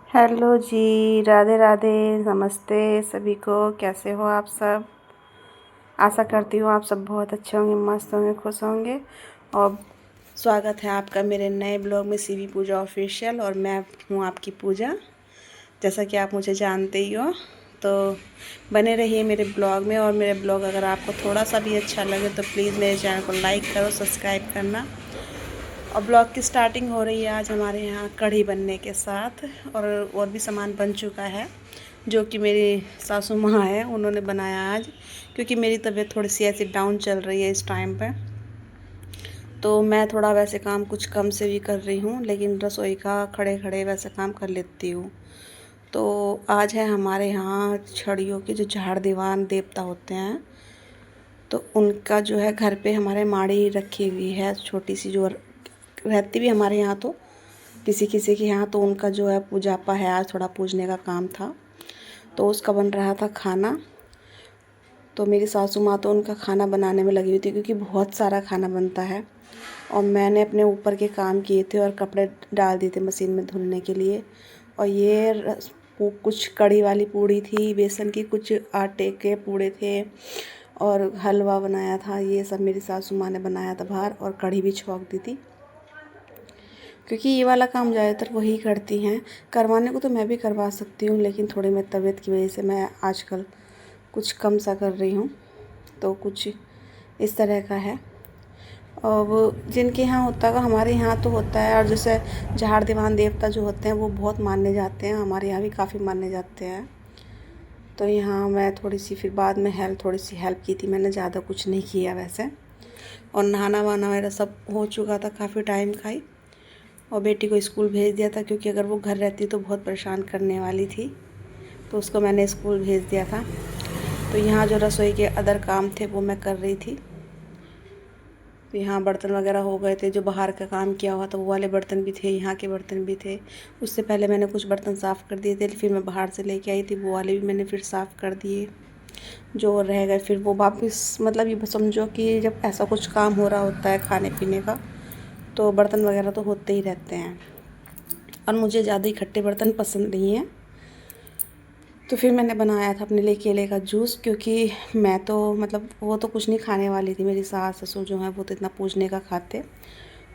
Hello जी, राधे राधे, नमस्ते सभी को। कैसे हो आप सब? आशा करती हूँ आप सब बहुत अच्छे होंगे, मस्त होंगे, खुश होंगे। और स्वागत है आपका मेरे नए ब्लॉग में, सीवी पूजा ऑफिशियल। और मैं हूँ आपकी पूजा, जैसा कि आप मुझे जानते ही हो। तो बने रहिए मेरे ब्लॉग में। और मेरे ब्लॉग अगर आपको थोड़ा सा भी अच्छा लगे तो प्लीज़ मेरे चैनल को लाइक करो, सब्सक्राइब करना। और ब्लॉग की स्टार्टिंग हो रही है आज हमारे यहाँ कढ़ी बनने के साथ। और भी सामान बन चुका है, जो कि मेरी सासू माँ है, उन्होंने बनाया आज। क्योंकि मेरी तबीयत थोड़ी सी ऐसी डाउन चल रही है इस टाइम पे, तो मैं थोड़ा वैसे काम कुछ कम से भी कर रही हूँ, लेकिन रसोई का खड़े खड़े वैसे काम कर लेती हूँ। तो आज है हमारे यहाँ छड़ियों के जो झाड़ दीवान देवता होते हैं, तो उनका जो है घर पे हमारे माड़ी रखी हुई है छोटी सी, जो रहती भी हमारे यहाँ। तो किसी किसी के यहाँ तो उनका जो है पूजा पा है, आज थोड़ा पूजने का काम था, तो उसका बन रहा था खाना। तो मेरी सासू माँ तो उनका खाना बनाने में लगी हुई थी, क्योंकि बहुत सारा खाना बनता है। और मैंने अपने ऊपर के काम किए थे और कपड़े डाल दिए थे मशीन में धुलने के लिए। और ये कुछ कड़ी वाली पूड़ी थी बेसन की, कुछ आटे के पूड़े थे, और हलवा बनाया था। ये सब मेरी सासू माँ ने बनाया था बाहर, और कढ़ी भी छौंक दी थी, क्योंकि ये वाला काम ज़्यादातर वही करती हैं। करवाने को तो मैं भी करवा सकती हूँ, लेकिन थोड़ी मेरी तबीयत की वजह से मैं आजकल कुछ कम सा कर रही हूँ। तो कुछ इस तरह का है। और वो जिनके यहाँ होता है, हमारे यहाँ तो होता है। और जैसे झाड़ दीवान देवता जो होते हैं वो बहुत माने जाते हैं, हमारे यहाँ भी काफ़ी माने जाते हैं। तो यहाँ मैं थोड़ी सी फिर बाद में थोड़ी सी हेल्प की थी मैंने, ज़्यादा कुछ नहीं किया वैसे। और नहाना वहाना मेरा सब हो चुका था काफ़ी टाइम का ही। और बेटी को स्कूल भेज दिया था, क्योंकि अगर वो घर रहती तो बहुत परेशान करने वाली थी, तो उसको मैंने स्कूल भेज दिया था। तो यहाँ जो रसोई के अदर काम थे वो मैं कर रही थी। तो यहाँ बर्तन वगैरह हो गए थे, जो बाहर का काम किया हुआ था वो वाले बर्तन भी थे, यहाँ के बर्तन भी थे। उससे पहले मैंने कुछ बर्तन साफ़ कर दिए थे, फिर मैं बाहर से लेके आई थी, वो वाले भी मैंने फिर साफ़ कर दिए। जो रह गए फिर वो वापस, मतलब ये समझो कि जब ऐसा कुछ काम हो रहा होता है खाने पीने का, तो बर्तन वगैरह तो होते ही रहते हैं। और मुझे ज़्यादा ही खट्टे बर्तन पसंद नहीं हैं। तो फिर मैंने बनाया था अपने लिए केले का जूस, क्योंकि मैं तो मतलब वो तो कुछ नहीं खाने वाली थी, मेरी सास ससुर जो हैं वो तो इतना पूजने का खाते।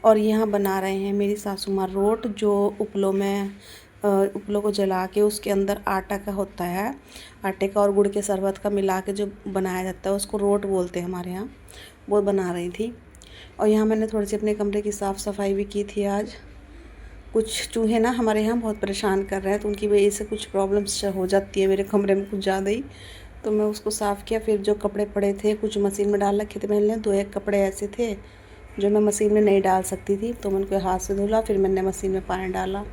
और यहाँ बना रहे हैं मेरी सासू माँ रोट, जो उपलों में उपलों को जला के उसके अंदर आटा का होता है, आटे का और गुड़ के शरबत का मिला के जो बनाया जाता है उसको रोट बोलते हैं हमारे यहाँ। वो बना रही थी। और यहाँ मैंने थोड़ी सी अपने कमरे की साफ़ सफाई भी की थी आज। कुछ चूहे ना हमारे यहाँ बहुत परेशान कर रहे हैं, तो उनकी वजह से कुछ प्रॉब्लम्स हो जाती है मेरे कमरे में कुछ ज़्यादा ही। तो मैं उसको साफ़ किया। फिर जो कपड़े पड़े थे कुछ मशीन में डाल रखे थे मैंने, 2 एक कपड़े ऐसे थे जो मैं मशीन में नहीं डाल सकती थी, तो मैं उनको हाथ से धुला, फिर मैंने मशीन में पानी डाला।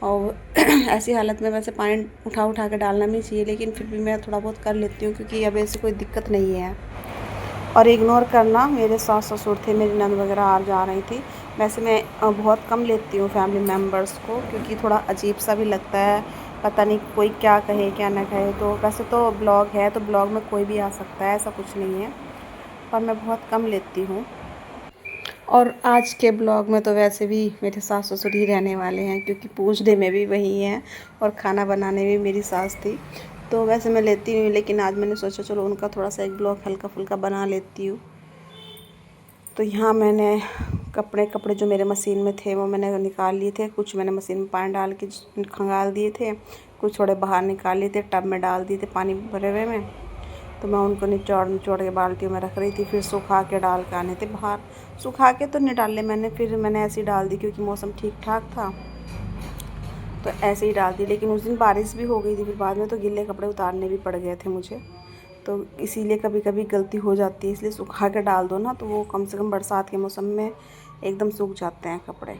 और ऐसी हालत में वैसे पानी उठा उठा के डालना नहीं चाहिए, लेकिन फिर भी मैं थोड़ा बहुत कर लेती हूँ, क्योंकि अब ऐसी कोई दिक्कत नहीं है। और इग्नोर करना, मेरे सास ससुर थे, मेरी नंद वगैरह आ जा रही थी। वैसे मैं बहुत कम लेती हूँ फैमिली मेम्बर्स को, क्योंकि थोड़ा अजीब सा भी लगता है, पता नहीं कोई क्या कहे क्या ना कहे। तो वैसे तो ब्लॉग है, तो ब्लॉग में कोई भी आ सकता है, ऐसा कुछ नहीं है, पर मैं बहुत कम लेती हूँ। और आज के ब्लॉग में तो वैसे भी मेरे सास ससुर ही रहने वाले हैं, क्योंकि पूजने में भी वही हैं और खाना बनाने में मेरी सास थी। तो वैसे मैं लेती नहीं, लेकिन आज मैंने सोचा चलो उनका थोड़ा सा एक ब्लॉग हल्का फुल्का बना लेती हूँ। तो यहाँ मैंने कपड़े जो मेरे मशीन में थे वो मैंने निकाल लिए थे, कुछ मैंने मशीन में पानी डाल के खंगाल दिए थे, कुछ थोड़े बाहर निकाल लिए थे, टब में डाल दिए थे पानी भरे हुए में। तो मैं उनको निचोड़ के बाल्टियों में रख रही थी, फिर सुखा के डाल के आने थे बाहर। सुखा के तो नहीं डाले मैंने, फिर मैंने ऐसे ही डाल दी, क्योंकि मौसम ठीक ठाक था तो ऐसे ही डाल दी। लेकिन उस दिन बारिश भी हो गई थी, फिर बाद में तो गिले कपड़े उतारने भी पड़ गए थे मुझे, तो इसीलिए कभी कभी गलती हो जाती है। इसलिए सुखा के डाल दो ना, तो वो कम से कम बरसात के मौसम में एकदम सूख जाते हैं कपड़े।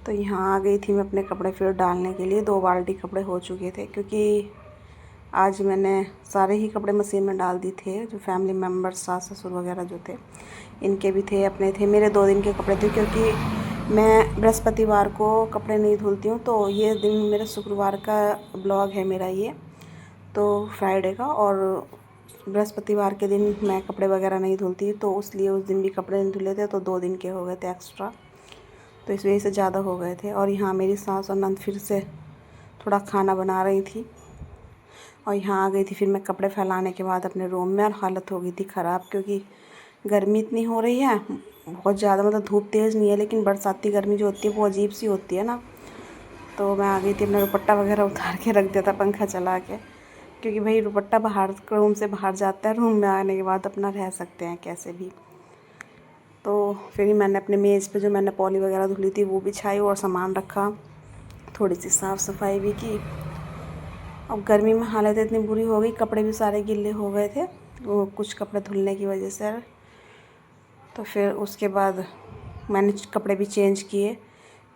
तो यहाँ आ गई थी मैं अपने कपड़े फिर डालने के लिए। 2 बाल्टी कपड़े हो चुके थे, क्योंकि आज मैंने सारे ही कपड़े मशीन में डाल दिए थे। जो फैमिली मेम्बर्स सास ससुर वगैरह जो थे, इनके भी थे, अपने थे, मेरे 2 दिन के कपड़े थे, क्योंकि मैं बृहस्पतिवार को कपड़े नहीं धुलती हूँ। तो ये दिन मेरा शुक्रवार का ब्लॉग है मेरा ये, तो फ्राइडे का। और बृहस्पतिवार के दिन मैं कपड़े वगैरह नहीं धुलती, तो इसलिए उस दिन भी कपड़े नहीं धुले थे, तो 2 दिन के हो गए थे एक्स्ट्रा। तो इस वजह से ज़्यादा हो गए थे। और यहाँ मेरी सास और नंद फिर से थोड़ा खाना बना रही थी और यहाँ आ गई थी। फिर मैं कपड़े फैलाने के बाद अपने रूम में, और हालत हो गई थी ख़राब, क्योंकि गर्मी इतनी हो रही है बहुत ज़्यादा। मतलब धूप तेज़ नहीं है, लेकिन बरसाती गर्मी जो होती है वो अजीब सी होती है ना। तो मैं आ गई थी, अपना दुपट्टा वगैरह उतार के रख दिया था पंखा चला के, क्योंकि भाई दुपट्टा बाहर रूम से बाहर जाता है, रूम में आने के बाद अपना रह सकते हैं कैसे भी। तो फिर मैंने अपने मेज़ पे जो मैंने पॉली वगैरह धुली थी वो बिछाई और सामान रखा, थोड़ी सी साफ़ सफाई भी की। अब गर्मी में हालत इतनी बुरी हो गई, कपड़े भी सारे गिल्ले हो गए थे वो कुछ कपड़े धुलने की वजह से। तो फिर उसके बाद मैंने कपड़े भी चेंज किए,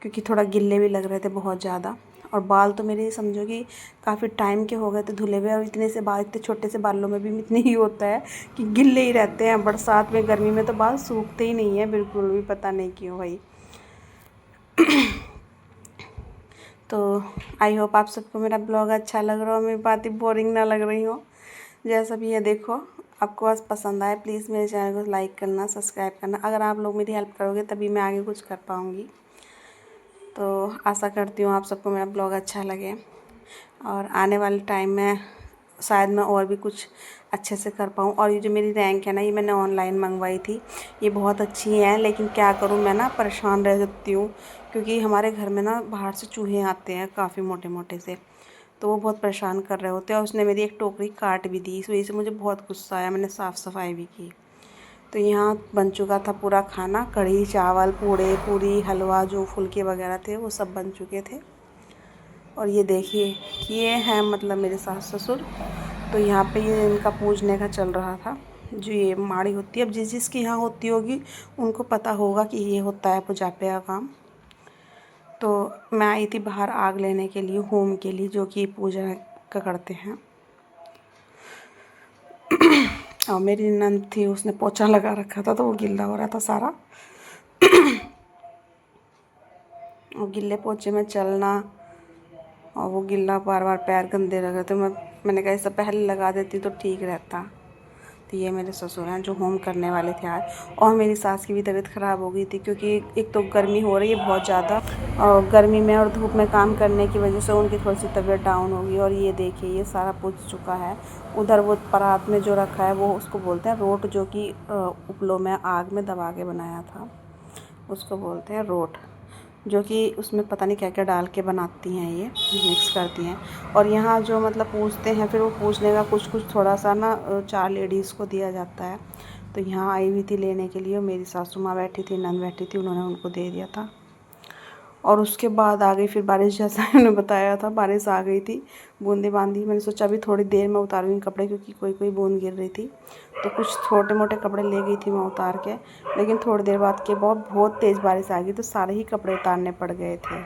क्योंकि थोड़ा गिल्ले भी लग रहे थे बहुत ज़्यादा। और बाल तो मेरे समझो कि काफ़ी टाइम के हो गए थे धुले हुए, और इतने से बाल, इतने छोटे से बालों में भी इतने ही होता है कि गिल्ले ही रहते हैं। बरसात में गर्मी में तो बाल सूखते ही नहीं है बिल्कुल भी, पता नहीं क्यों भाई। तो आई होप आप सबको मेरा ब्लॉग अच्छा लग रहा हो, मेरी बातें बोरिंग ना लग रही हो। जैसा भी है देखो, आपको बस पसंद आए प्लीज़ मेरे चैनल को लाइक करना, सब्सक्राइब करना। अगर आप लोग मेरी हेल्प करोगे तभी मैं आगे कुछ कर पाऊँगी। तो आशा करती हूँ आप सबको मेरा ब्लॉग अच्छा लगे, और आने वाले टाइम में शायद मैं और भी कुछ अच्छे से कर पाऊँ। और ये जो मेरी रैंक है ना, ये मैंने ऑनलाइन मंगवाई थी, ये बहुत अच्छी है, लेकिन क्या करूँ मैं ना परेशान रह जाती हूँ, क्योंकि हमारे घर में ना बाहर से चूहे आते हैं काफ़ी मोटे मोटे से, तो वो बहुत परेशान कर रहे होते हैं। और उसने मेरी एक टोकरी काट भी दी, इस वजह से मुझे बहुत गुस्सा आया, मैंने साफ़ सफाई भी की। तो यहाँ बन चुका था पूरा खाना, कढ़ी चावल पूड़े पूरी हलवा जो फुलके वगैरह थे वो सब बन चुके थे। और ये देखिए ये है मतलब मेरे सास ससुर। तो यहाँ पे ये इनका पूजने का चल रहा था, जो ये माड़ी होती है, अब जिस जिसकी यहाँ होती होगी उनको पता होगा कि ये होता है पूजा पे का काम। तो मैं आई थी बाहर आग लेने के लिए, होम के लिए, जो कि पूजा का करते हैं। और मेरी नंद थी, उसने पोछा लगा रखा था तो वो गिल्ला हो रहा था सारा। और गिल्ले पोछे में चलना, और वो गिल्ला बार बार पैर गंदे लग रहे थे। मैंने कहा इससे पहले लगा देती तो ठीक रहता। तो ये मेरे ससुर हैं जो होम करने वाले थे आज। और मेरी सास की भी तबीयत ख़राब हो गई थी, क्योंकि एक तो गर्मी हो रही है बहुत ज़्यादा, और गर्मी में और धूप में काम करने की वजह से उनकी थोड़ी सी तबीयत डाउन हो गई। और ये देखिए ये सारा पूछ चुका है। उधर वो परात में जो रखा है वो उसको बोलते हैं रोट, जो कि उपलों में आग में दबा के बनाया था, उसको बोलते हैं रोट, जो कि उसमें पता नहीं क्या क्या डाल के बनाती हैं, ये मिक्स करती हैं। और यहाँ जो मतलब पूछते हैं, फिर वो पूछने का कुछ कुछ थोड़ा सा ना 4 लेडीज़ को दिया जाता है। तो यहाँ आई हुई थी लेने के लिए, मेरी सासू माँ बैठी थी, नंद बैठी थी, उन्होंने उनको दे दिया था। और उसके बाद आ गई फिर बारिश, जैसा मैंने बताया था बारिश आ गई थी, बूंदी बांदी। मैंने सोचा अभी थोड़ी देर में उतारूँगी कपड़े, क्योंकि कोई कोई बूंद गिर रही थी। तो कुछ छोटे मोटे कपड़े ले गई थी मैं उतार के, लेकिन थोड़ी देर बाद के बहुत तेज़ बारिश आ गई, तो सारे ही कपड़े उतारने पड़ गए थे।